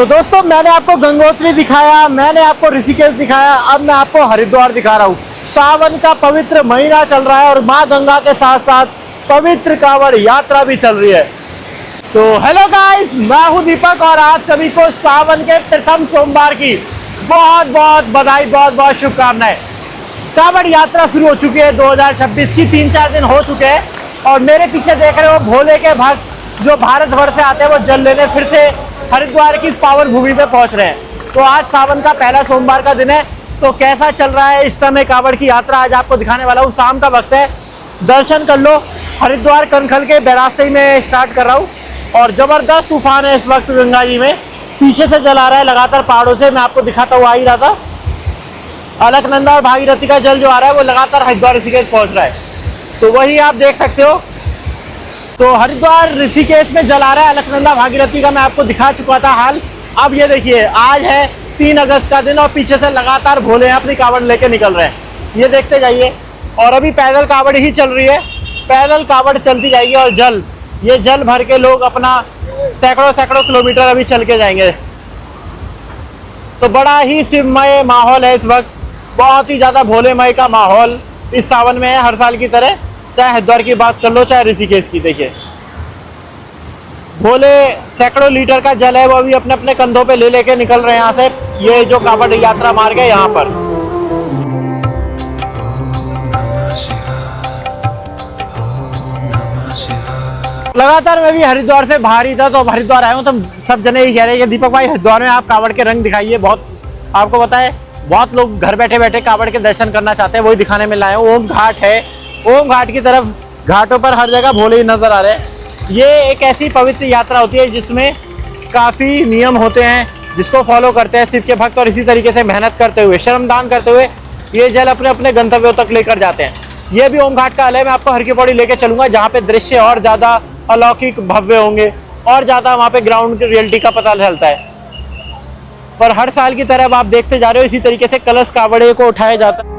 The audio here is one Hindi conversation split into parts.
तो दोस्तों मैंने आपको गंगोत्री दिखाया, मैंने आपको ऋषिकेश दिखाया, अब मैं आपको हरिद्वार दिखा रहा हूँ। सावन का पवित्र महीना चल रहा है और माँ गंगा के साथ साथ पवित्र कांवड़ यात्रा भी चल रही है। तो हेलो गाइस, मैं हूँ दीपक और आप सभी को सावन के प्रथम सोमवार की बहुत बहुत बधाई, बहुत बहुत शुभकामनाएं। कांवड़ यात्रा शुरू हो चुकी है 2026 की, 3-4 दिन हो चुके हैं और मेरे पीछे देख रहे हो भोले के भक्त जो भारत भर से आते हैं वो जल लेने फिर से हरिद्वार की पावन भूमि पे पहुंच रहे हैं। तो आज सावन का पहला सोमवार का दिन है। तो कैसा चल रहा है इस समय कांवड़ की यात्रा, आज आपको दिखाने वाला हूँ। शाम का वक्त है, दर्शन कर लो। हरिद्वार कनखल के बैराज से ही मैं स्टार्ट कर रहा हूँ और जबरदस्त तूफान है इस वक्त गंगा जी में। पीछे से जल आ रहा है लगातार पहाड़ों से, मैं आपको दिखाता हुआ आ ही रहा था। अलकनंदा और भागीरथी का जल जो आ रहा है वो लगातार हरिद्वार ऋषिकेश पहुंच रहा है, तो वही आप देख सकते हो। तो हरिद्वार ऋषिकेश में जल आ रहा है, अलकनंदा भागीरथी का मैं आपको दिखा चुका था हाल। अब ये देखिए, आज है 3 अगस्त का दिन और पीछे से लगातार भोले अपनी कांवड़ लेके निकल रहे हैं, ये देखते जाइए। और अभी पैदल कांवड़ ही चल रही है, पैदल कांवड़ चलती जाएगी और ये जल भर के लोग अपना सैकड़ों किलोमीटर अभी चल के जाएंगे। तो बड़ा ही शिवमय माहौल है इस वक्त, बहुत ही ज़्यादा भोलेमय का माहौल इस सावन में है, हर साल की तरह। चाहे हरिद्वार की बात कर लो, चाहे ऋषिकेश की। देखिए भोले सैकड़ों लीटर का जल है वो अभी अपने अपने कंधों पे लेके निकल रहे हैं यहाँ से। ये जो कांवड़ यात्रा मार्ग है यहाँ पर लगातार मैं भी हरिद्वार से बाहर ही था, तो अब हरिद्वार आया हूँ। तो सब जने ही कह रहे हैं कि दीपक भाई हरिद्वार में आप कांवड़ के रंग दिखाइए। बहुत आपको पता है, बहुत लोग घर बैठे बैठे कांवड़ के दर्शन करना चाहते हैं, वही दिखाने में लाए हूँ। ओम घाट है, ओम घाट की तरफ, घाटों पर हर जगह भोले ही नजर आ रहे हैं। ये एक ऐसी पवित्र यात्रा होती है जिसमें काफ़ी नियम होते हैं जिसको फॉलो करते हैं शिव के भक्त, और इसी तरीके से मेहनत करते हुए, श्रमदान करते हुए ये जल अपने अपने गंतव्यों तक लेकर जाते हैं। ये भी ओम घाट का हाल है, मैं आपको हर की पौड़ी लेकर चलूंगा जहाँ पे दृश्य और ज़्यादा अलौकिक भव्य होंगे और ज़्यादा वहाँ पे ग्राउंड की रियलिटी का पता चलता है। पर हर साल की तरह अब आप देखते जा रहे हो, इसी तरीके से कलश कांवड़े को उठाया जाता है।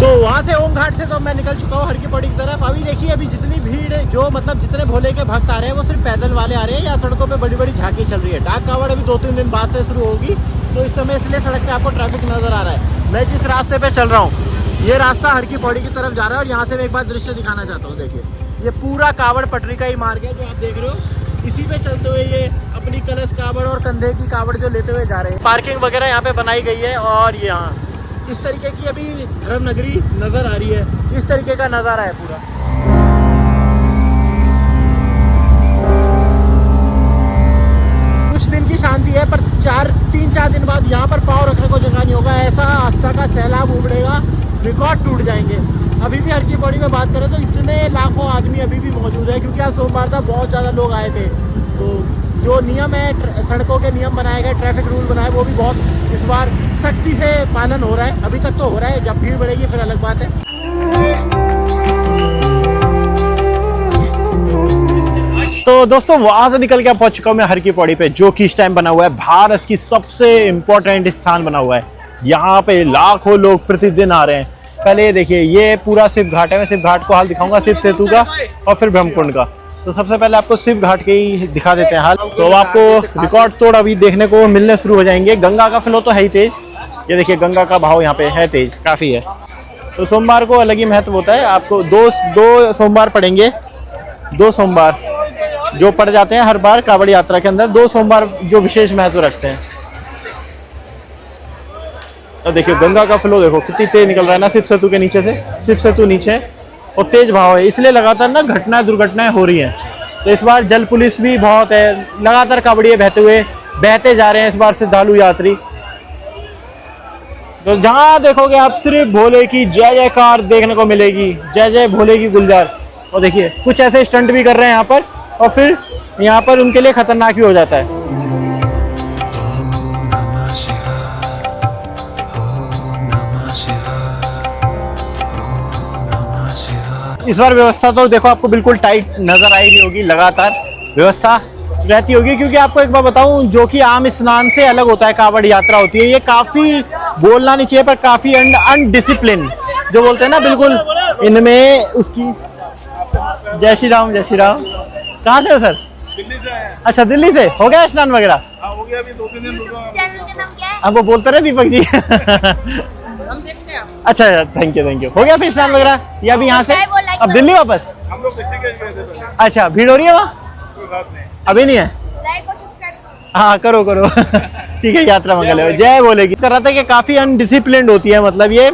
तो वहाँ से ओम घाट से तो मैं निकल चुका हूँ हर की पौड़ी की तरफ। अभी देखिए, अभी जितनी भीड़ है, जो मतलब जितने भोले के भक्त आ रहे हैं वो सिर्फ पैदल वाले आ रहे हैं या सड़कों पे बड़ी बड़ी झांकी चल रही है। डाक कांवड़ अभी 2-3 दिन बाद से शुरू होगी, तो इस समय इसलिए सड़क पे आपको ट्रैफिक नजर आ रहा है। मैं जिस रास्ते पे चल रहा हूँ ये रास्ता हर की पौड़ी की तरफ जा रहा है और यहाँ से मैं एक बार दृश्य दिखाना चाहता हूँ। देखिए ये पूरा कांवड़ पटरी का ही मार्ग है जो आप देख रहे हो। इसी पे चलते हुए ये अपनी कलश कांवड़ और कंधे की कांवड़ जो लेते हुए जा रहे हैं। पार्किंग वगैरह यहाँ पे बनाई गई है और यहाँ इस तरीके की अभी धर्म नगरी नजर आ रही है, इस तरीके का नज़ारा है पूरा। कुछ दिन की शांति है, पर 3-4 दिन बाद यहाँ पर पाँव रखने को जगह नहीं होगा। ऐसा आस्था का सैलाब उमड़ेगा, रिकॉर्ड टूट जाएंगे। अभी भी हर की पौड़ी में बात करें तो इतने लाखों आदमी अभी भी मौजूद है, क्योंकि आज सोमवार था, बहुत ज़्यादा लोग आए थे। तो जो नियम है, सड़कों के नियम बनाए गए, ट्रैफिक रूल बनाए, वो भी बहुत इस बार सख्ती से पालन हो रहा है। अभी तक तो हो रहा है, जब भीड़ बढ़ेगी फिर अलग बात है। तो दोस्तों वहां से निकल के पहुंच चुका हूं मैं हर की पौड़ी पे, जो कि इस टाइम बना हुआ है भारत की सबसे इम्पोर्टेंट स्थान बना हुआ है। यहाँ पे लाखों लोग प्रतिदिन आ रहे हैं। पहले ये देखिए, ये पूरा शिव घाट है। मैं शिव घाट को हाल दिखाऊंगा, शिव सेतु का और फिर ब्रह्मकुंड का। तो सबसे पहले आपको शिव घाट के ही दिखा देते हैं हाल। तो आपको रिकॉर्ड तोड़ अभी देखने को मिलने शुरू हो जाएंगे। गंगा का फ्लो तो है ही तेज, ये देखिए गंगा का भाव यहाँ पे है तेज, काफ़ी है। तो सोमवार को अलग ही महत्व होता है। आपको दो सोमवार पड़ेंगे, 2 सोमवार जो पड़ जाते हैं हर बार कांवड़ यात्रा के अंदर, 2 सोमवार जो विशेष महत्व रखते हैं। तो देखिए गंगा का फ्लो देखो कितनी तेज निकल रहा है ना शिव सेतु के नीचे से। शिव सेतु नीचे और तेज भाव है, इसलिए लगातार ना दुर्घटनाएं हो रही हैं। तो इस बार जल पुलिस भी बहुत है, लगातार कांवड़िए बहते जा रहे हैं इस बार श्रद्धालु यात्री। तो जहाँ देखोगे आप सिर्फ भोले की जय जयकार देखने को मिलेगी, जय जय भोले की गुलजार। और देखिए कुछ ऐसे स्टंट भी कर रहे हैं यहाँ पर, और फिर यहाँ पर उनके लिए खतरनाक भी हो जाता है। इस बार व्यवस्था तो देखो आपको बिल्कुल टाइट नजर आ रही होगी, लगातार व्यवस्था रहती होगी, क्योंकि आपको एक बार बताऊं, जो कि आम स्नान से अलग होता है कांवड़ यात्रा होती है। ये काफी, बोलना नहीं चाहिए पर काफी अनडिसिप्लिन जो बोलते हैं ना, बिल्कुल इनमें उसकी जय श्री राम, जय श्री राम। कहाँ से हो सर? दिल्ली से आए हैं। अच्छा, दिल्ली से। हो गया स्नान वगैरह? हाँ, हो गया, अभी 2-3 दिन रुका। चैनल का नाम क्या है? आपको बोलते रहे दीपक जी। हम देखते हैं। अच्छा, थैंक यू थैंक यू। हो गया फिर स्नान वगैरह? या अभी यहाँ से अब दिल्ली वापस? हम लोग ऋषिकेश गए थे पहले। अच्छा, भीड़ हो रही है वहाँ? कोई खास नहीं। अभी नहीं है? लाइक और सब्सक्राइब करो। हाँ, करो करो। ठीक है, यात्रा मंगल हो। जय बोलेगी। कर रहा था कि काफी अनडिसिप्लिन्ड होती है, मतलब ये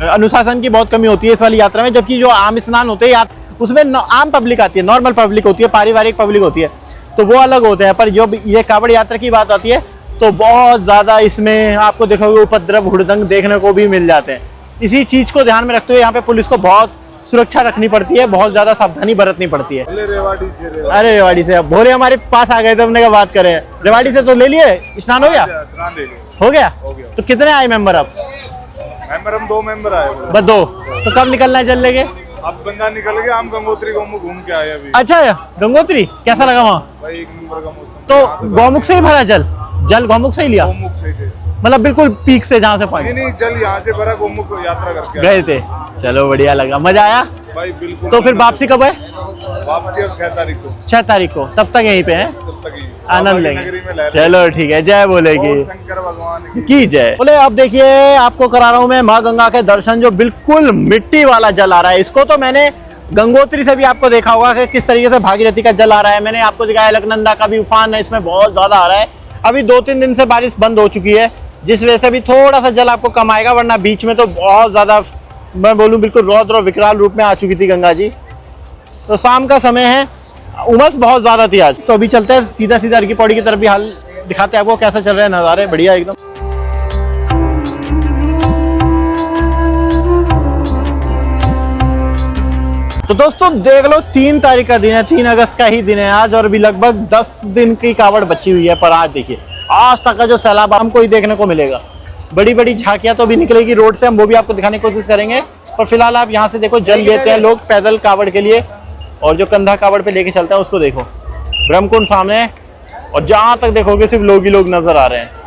अनुशासन की बहुत कमी होती है इस वाली यात्रा में। जबकि जो आम स्नान होते हैं उसमें आम पब्लिक आती है, नॉर्मल पब्लिक होती है, पारिवारिक पब्लिक होती है, तो वो अलग होते हैं। पर जो ये कावड़ यात्रा की बात आती है तो बहुत ज़्यादा इसमें आपको देखोगे उपद्रव हुड़दंग देखने को भी मिल जाते हैं। इसी चीज़ को ध्यान में रखते हुए यहाँ पे पुलिस को बहुत सुरक्षा रखनी पड़ती है, बहुत ज़्यादा सावधानी बरतनी पड़ती है। अरे रेवाड़ी से, अब भोरे हमारे पास आ गए तो हमने कहा बात करें। रेवाड़ी से तो ले लिए, स्नान हो गया? स्नान ले लिया। हो गया? हो गया। तो कितने आए मेंबर अब? मेंबर हम 2 मेंबर आए। बस 2। तो कब निकलना है चल लेके? अब गंगा निकल गया, हम गंगोत्री गौमुख घूम के आए अभी। अच्छा, गंगोत्री कैसा लगा वहाँ? भाई 1 नंबर का मौसम। तो गौमुख से ही भरा जल गौमुख से ही लिया? गौमुख से थे। मतलब बिल्कुल पीक से जहाँ से पानी? नहीं, जल यहाँ से भरा, गौमुख यात्रा करके गए थे। चलो बढ़िया लगा, मजा आया भाई बिल्कुल। तो फिर वापसी कब है? वापसी अब 6 तारीख को। 6 तारीख को। तब तक यहीं पे हैं, तब तक ही आनंद नगरी में लेंगे। लहर। चलो ठीक है, जय बोलेगी। शंकर भगवान की जय बोले। अब देखिए, आपको करा रहा हूँ मैं माँ गंगा के दर्शन। जो बिल्कुल मिट्टी वाला जल आ रहा है, इसको तो मैंने गंगोत्री से भी आपको देखा होगा कि किस तरीके से भागीरथी का जल आ रहा है। मैंने आपको दिखाया अलकनंदा का भी उफान है, इसमें बहुत ज्यादा आ रहा है। अभी 2-3 दिन से बारिश बंद हो चुकी है, जिस वजह से भी थोड़ा सा जल आपको कम आएगा, वरना बीच में तो बहुत ज्यादा, मैं बोलूं बिल्कुल रौद्र और विकराल रूप में आ चुकी थी गंगा जी। तो शाम का समय है, उमस बहुत ज्यादा थी आज। तो अभी चलते हैं सीधा सीधा अर्की पौड़ी की तरफ भी हाल दिखाते हैं आपको कैसा चल रहा है, नज़ारे बढ़िया एकदम। तो दोस्तों देख लो, 3 तारीख का दिन है, 3 अगस्त का ही दिन है आज, और अभी लगभग 10 दिन की कावड़ बची हुई है। पर आज देखिए, आज तक का जो सैलाब हमको ही देखने को मिलेगा। बड़ी बड़ी झांकियां तो भी निकलेगी रोड से, हम वो भी आपको दिखाने की कोशिश करेंगे। पर फिलहाल आप यहाँ से देखो, जल लेते हैं लोग पैदल कावड़ के लिए, और जो कंधा कावड़ पे लेके चलता है उसको देखो। ब्रह्मकुंड सामने है, और जहां तक देखोगे सिर्फ लोग ही लोग नजर आ रहे हैं।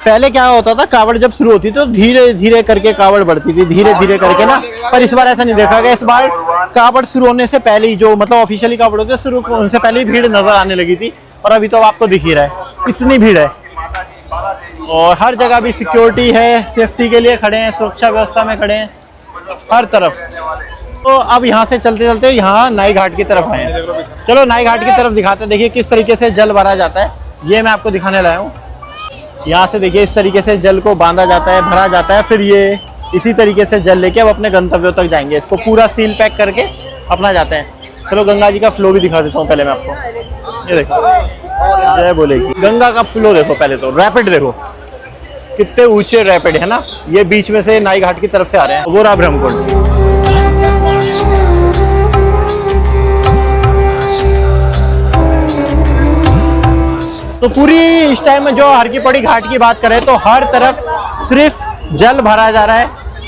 पहले क्या होता था, कावड़ जब शुरू होती तो धीरे धीरे करके कावड़ बढ़ती थी, धीरे धीरे करके ना। पर इस बार ऐसा नहीं देखा गया। इस बार कावड़ शुरू होने से पहले ही, जो मतलब ऑफिशियली कावड़ होते शुरू उनसे पहले ही भीड़ नजर आने लगी थी। और अभी तो आपको दिख ही रहा है, इतनी भीड़ है। और हर जगह भी सिक्योरिटी है, सेफ्टी के लिए खड़े हैं, सुरक्षा व्यवस्था में खड़े हैं हर तरफ। तो अब यहाँ से चलते चलते यहाँ नाई घाट की तरफ आए हैं। चलो नाई घाट की तरफ दिखाते हैं। देखिए किस तरीके से जल भरा जाता है, ये मैं आपको दिखाने लाया हूँ। यहाँ से देखिए, इस तरीके से जल को बांधा जाता है, भरा जाता है, फिर ये इसी तरीके से जल लेके अब अपने गंतव्यों तक जाएंगे। इसको पूरा सील पैक करके अपना जाते हैं। चलो गंगा जी का फ्लो भी दिखा देता हूँ पहले मैं आपको। ये देखो, जय बोलेगी। गंगा का फ्लो देखो पहले तो, रैपिड देखो कितने ऊंचे रैपिड है ना। ये बीच में से नाई घाट की तरफ से आ रहे हैं, वो रहा ब्रह्मकुंड। तो पूरी इस टाइम में जो हरकी पौड़ी घाट की बात करें तो हर तरफ सिर्फ जल भरा जा रहा है।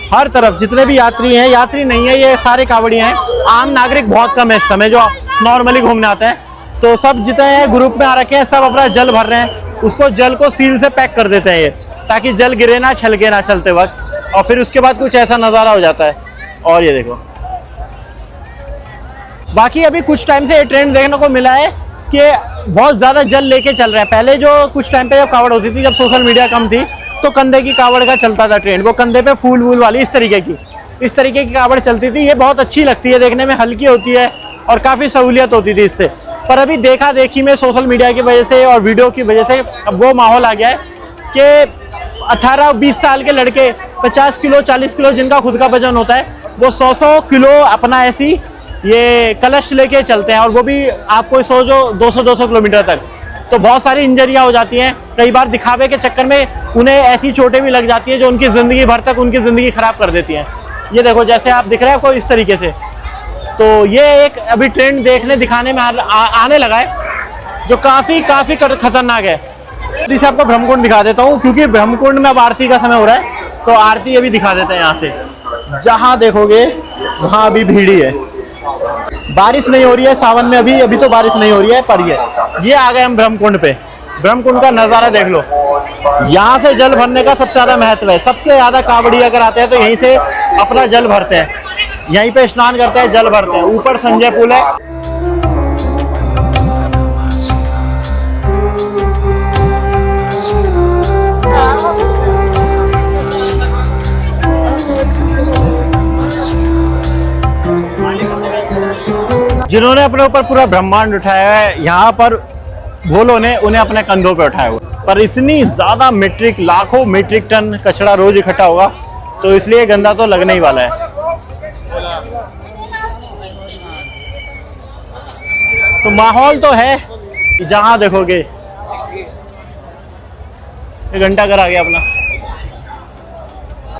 हर तरफ जितने भी यात्री हैं, यात्री नहीं है ये सारे कावड़ियाँ हैं, आम नागरिक बहुत कम है इस समय जो नॉर्मली घूमने आते हैं। तो सब जितने ग्रुप में आ रखे हैं, सब अपना जल भर रहे हैं। उसको जल को सील से पैक कर देते हैं ये, ताकि जल गिरे ना, छलके ना चलते वक्त। और फिर उसके बाद कुछ ऐसा नज़ारा हो जाता है। और ये देखो, बाकी अभी कुछ टाइम से ये ट्रेंड देखने को मिला है कि बहुत ज़्यादा जल लेके चल रहे हैं। पहले जो कुछ टाइम पे जब कावड़ होती थी, जब सोशल मीडिया कम थी, तो कंधे की कावड़ का चलता था ट्रेंड। वो कंधे पे फूल वूल वाली इस तरीके की कावड़ चलती थी। ये बहुत अच्छी लगती है देखने में, हल्की होती है और काफ़ी सहूलियत होती थी इससे। पर अभी देखा देखी में सोशल मीडिया की वजह से और वीडियो की वजह से अब वो माहौल आ गया है कि 18-20 साल के लड़के 50 किलो 40 किलो जिनका खुद का वजन होता है, वो 100 किलो अपना ऐसी ये कलश लेके चलते हैं। और वो भी आपको सोचो 200 किलोमीटर तक। तो बहुत सारी इंजरियां हो जाती हैं। कई बार दिखावे के चक्कर में उन्हें ऐसी चोटें भी लग जाती है जो उनकी ज़िंदगी भर तक उनकी ज़िंदगी ख़राब कर देती हैं। ये देखो, जैसे आप दिख रहे हैं आपको इस तरीके से। तो ये एक अभी ट्रेंड देखने दिखाने में आने लगा है, जो काफ़ी खतरनाक है। इसे आपको ब्रह्मकुंड दिखा देता हूँ, क्योंकि ब्रह्मकुंड में अब आरती का समय हो रहा है, तो आरती अभी दिखा देते हैं। यहाँ से जहाँ देखोगे वहाँ अभी भीड़ ही है। बारिश नहीं हो रही है सावन में, अभी तो बारिश नहीं हो रही है। पर ये आ गए हम ब्रह्मकुंड पे। ब्रह्मकुंड का नज़ारा देख लो। यहाँ से जल भरने का सबसे ज़्यादा महत्व है। सबसे ज़्यादा कावड़ी अगर आते हैं तो यहीं से अपना जल भरते हैं। यहीं पे स्नान करते हैं, जल भरते हैं। ऊपर संजय पुल है। जिन्होंने अपने ऊपर पूरा ब्रह्मांड उठाया है, यहाँ पर भोलों ने उन्हें अपने कंधों पे उठाया हुआ। पर इतनी ज्यादा मीट्रिक, लाखों मीट्रिक टन कचरा रोज इकट्ठा होगा, तो इसलिए गंदा तो लगने ही वाला है। तो माहौल तो है कि जहां देखोगे। ये घंटा घर आ गया अपना।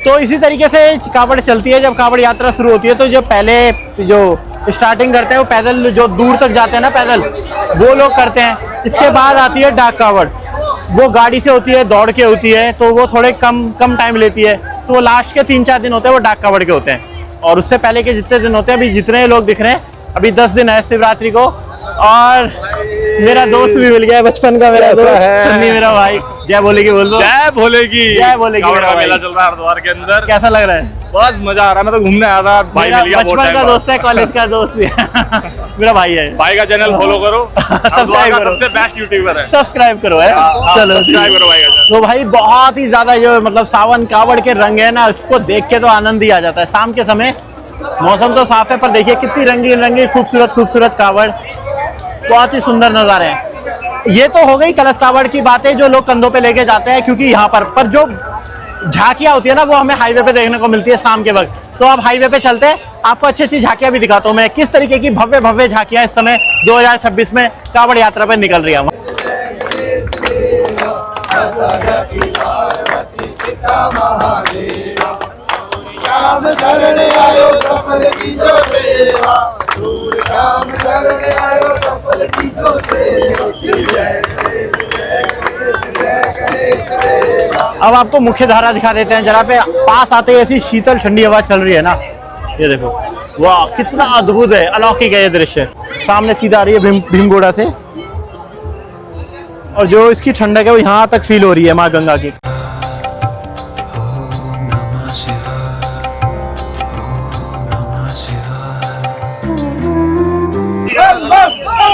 तो इसी तरीके से कावड़ चलती है। जब कावड़ यात्रा शुरू होती है तो जो पहले जो स्टार्टिंग करते हैं वो पैदल, जो दूर तक जाते हैं ना पैदल, वो लोग करते हैं। इसके बाद आती है डाक कावड़। वो गाड़ी से होती है, दौड़ के होती है, तो वो थोड़े कम टाइम लेती है। तो वो लास्ट के 3-4 दिन होते हैं, वो डाक कावड़ के होते हैं। और उससे पहले के जितने दिन होते हैं, अभी जितने लोग दिख रहे हैं, अभी 10 दिन है शिवरात्रि को। और मेरा दोस्त भी मिल गया बचपन का, मेरा दोस्त सन्नी, मेरा भाई। जय भोले की बोल दो। जय भोले की। जय भोले की। कावड़ का मेला चल रहा है हरिद्वार के अंदर। कैसा लग रहा है? बस मजा आ रहा है। मैं तो घूमने आया था, भाई मिल गया। बचपन का दोस्त है, कॉलेज का दोस्त है। मेरा भाई है। भाई का चैनल फॉलो करो। सब्सक्राइब करो। सबसे बेस्ट यूट्यूबर है। सब्सक्राइब करो है। चलो सब्सक्राइब करो भाई का चैनल। तो भाई बहुत ही ज्यादा जो मतलब सावन कावड़ के रंग है ना, उसको देख के तो आनंद ही आ जाता है। शाम के समय मौसम तो साफ है, पर देखिए कितनी रंगीन रंगीन खूबसूरत कावड़, बहुत ही सुंदर नजारे हैं। ये तो हो गई कलश कावड़ की बातें जो लोग कंधों पे लेके जाते हैं, क्योंकि यहाँ पर जो झांकियां होती है ना, वो हमें हाईवे पे देखने को मिलती है शाम के वक्त। तो अब हाईवे पे चलते हैं, आपको अच्छी झांकियां भी दिखाता हूँ मैं, किस तरीके की भव्य झांकियां इस समय 2026 में कावड़ यात्रा पे निकल रही है। अब आपको मुख्य धारा दिखा देते हैं जरा पे। पास आते ही ऐसी शीतल ठंडी हवा चल रही है ना, ये देखो, वाह कितना अद्भुत है, अलौकिक है ये दृश्य। सामने सीधा आ रही है भीमगोड़ा से, और जो इसकी ठंडक है वो यहाँ तक फील हो रही है माँ गंगा की।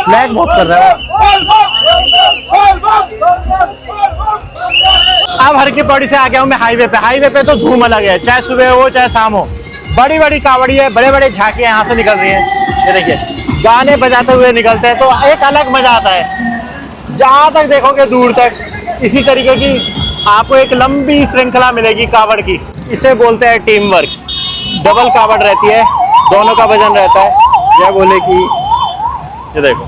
लैग बहुत कर रहा है। अब हर की पौड़ी से आ गया हूँ मैं हाईवे पे। हाईवे पे तो धूम अलग है, चाहे सुबह हो चाहे शाम हो। बड़ी बड़ी कावड़ी है, बड़े बड़े झांकियां यहाँ से निकल रही हैं। ये देखिए, गाने बजाते हुए निकलते हैं, तो एक अलग मजा आता है। जहाँ तक देखोगे दूर तक इसी तरीके की आपको एक लंबी श्रृंखला मिलेगी कावड़ की। इसे बोलते हैं टीम वर्क। डबल कावड़ रहती है, दोनों का वजन रहता है। जय भोले की। ये देखो,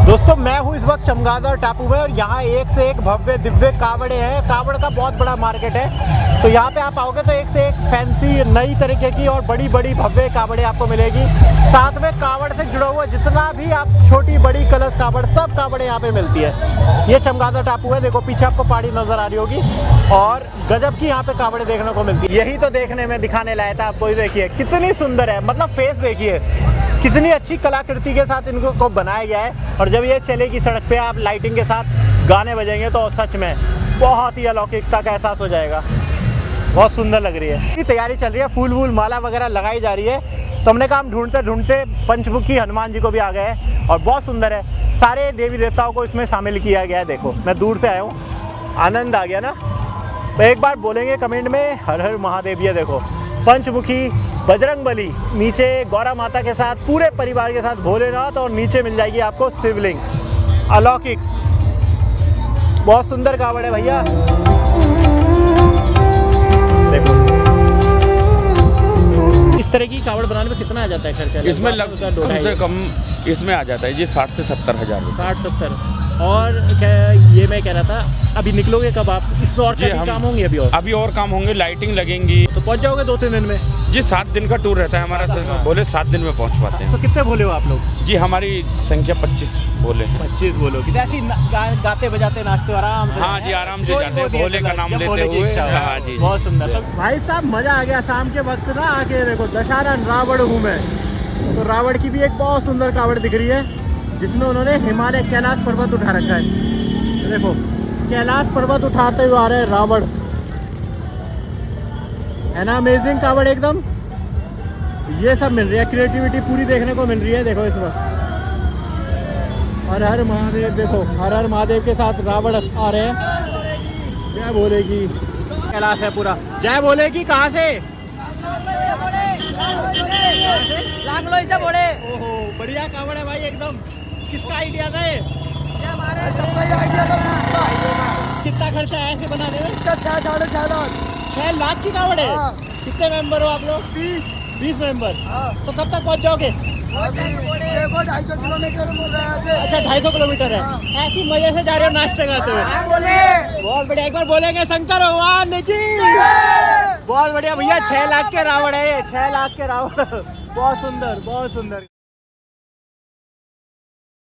दोस्तों मैं हूँ इस वक्त चमगादड़ टापू में, और यहाँ एक से एक भव्य दिव्य कावड़े हैं। कावड़ का बहुत बड़ा मार्केट है, तो यहाँ पे आप आओगे तो एक से एक फैंसी नई तरीके की और बड़ी बड़ी भव्य कावड़े आपको मिलेगी। साथ में कावड़ से जुड़ा हुआ जितना भी आप छोटी बड़ी कलश कावड़, सब कावड़े यहाँ पे मिलती है। ये चमगादड़ टापू है, देखो पीछे आपको पहाड़ी नजर आ रही होगी, और गजब की यहाँ पे कावड़े देखने को मिलती है। यही तो देखने में दिखाने लाया था आपको। देखिए कितनी सुंदर है, मतलब फेस देखिए कितनी अच्छी कलाकृति के साथ इनको को बनाया गया है। और जब ये चलेगी सड़क पे, आप लाइटिंग के साथ गाने बजेंगे तो सच में बहुत ही अलौकिकता का एहसास हो जाएगा। बहुत सुंदर लग रही है। तैयारी चल रही है, फूल वूल माला वगैरह लगाई जा रही है। तो हमने कहा हम ढूंढते ढूंढते पंचमुखी हनुमान जी को भी आ गए हैं, और बहुत सुंदर है। सारे देवी देवताओं को इसमें शामिल किया गया है। देखो मैं दूर से आया हूँ, आनंद आ गया ना। तो एक बार बोलेंगे कमेंट में, हर हर महादेव। ये देखो पंचमुखी, बजरंगबली, नीचे गौरा माता के साथ पूरे परिवार के साथ भोलेनाथ, और नीचे मिल जाएगी आपको शिवलिंग। अलौकिक, बहुत सुंदर कावड़ है भैया। देखो इस तरह की कावड़ बनाने में कितना आ जाता है खर्चा? इसमें कम से कम इसमें आ जाता है जी 60 से 70 हज़ार रुपये। 60-70। और क्या ये मैं कह रहा था, अभी निकलोगे कब आप? इसमें और क्या काम होंगे? अभी और काम होंगे, लाइटिंग लगेंगी। तो पहुंच जाओगे 2-3 दिन में जी। 7 दिन का टूर रहता है हमारा। बोले 7 दिन में पहुंच पाते हैं। तो कितने भोले हो आप लोग? जी हमारी संख्या 25 भोले हैं। 25 भोले की। ऐसी गाते बजाते नाचते आराम से? हाँ जी, आराम से जाते हैं, भोले का नाम लेते हुए। हाँ जी, बहुत सुंदर। तो भाई साहब मजा आ गया शाम के वक्त ना आके। देखो दशहरा रावण हूँ मैं, तो रावण की भी एक बहुत सुंदर कावड़ दिख रही है, जिसमें उन्होंने हिमालय कैलाश पर्वत उठा रखा है। देखो कैलाश पर्वत उठाते हुए आ रहे हैं रावण, है ना अमेजिंग कावड़ एकदम। ये सब मिल रही है, क्रिएटिविटी पूरी देखने को मिल रही है। देखो इस वक्त हर हर महादेव, देखो हर हर महादेव के साथ रावण आ रहे हैं। जय भोले की कैलाश है पूरा। जय भोले की कहाँ से? लांगलोई से बोले। ओहो बढ़िया कावड़ है भाई एकदम। किसका आइडिया था ये? हमारे कितना खर्चा है ऐसे बनाने में? इसका 6.5 लाख। 6 लाख की कावड़ है। हाँ। कितने मेंबर हो आप लोग? 20 मेंबर। तो कब तक पहुंच जाओगे? 250 किलोमीटर बोल रहे हैं। अच्छा 250 किलोमीटर है। ऐसी मजे से जा रहे हो नाश्ते गाते हुए? बहुत बढ़िया। एक बार बोलेंगे शंकर भगवान की। बहुत बढ़िया भैया। 6 लाख के रावण है ये, 6 लाख के रावण। बहुत सुंदर बहुत सुंदर।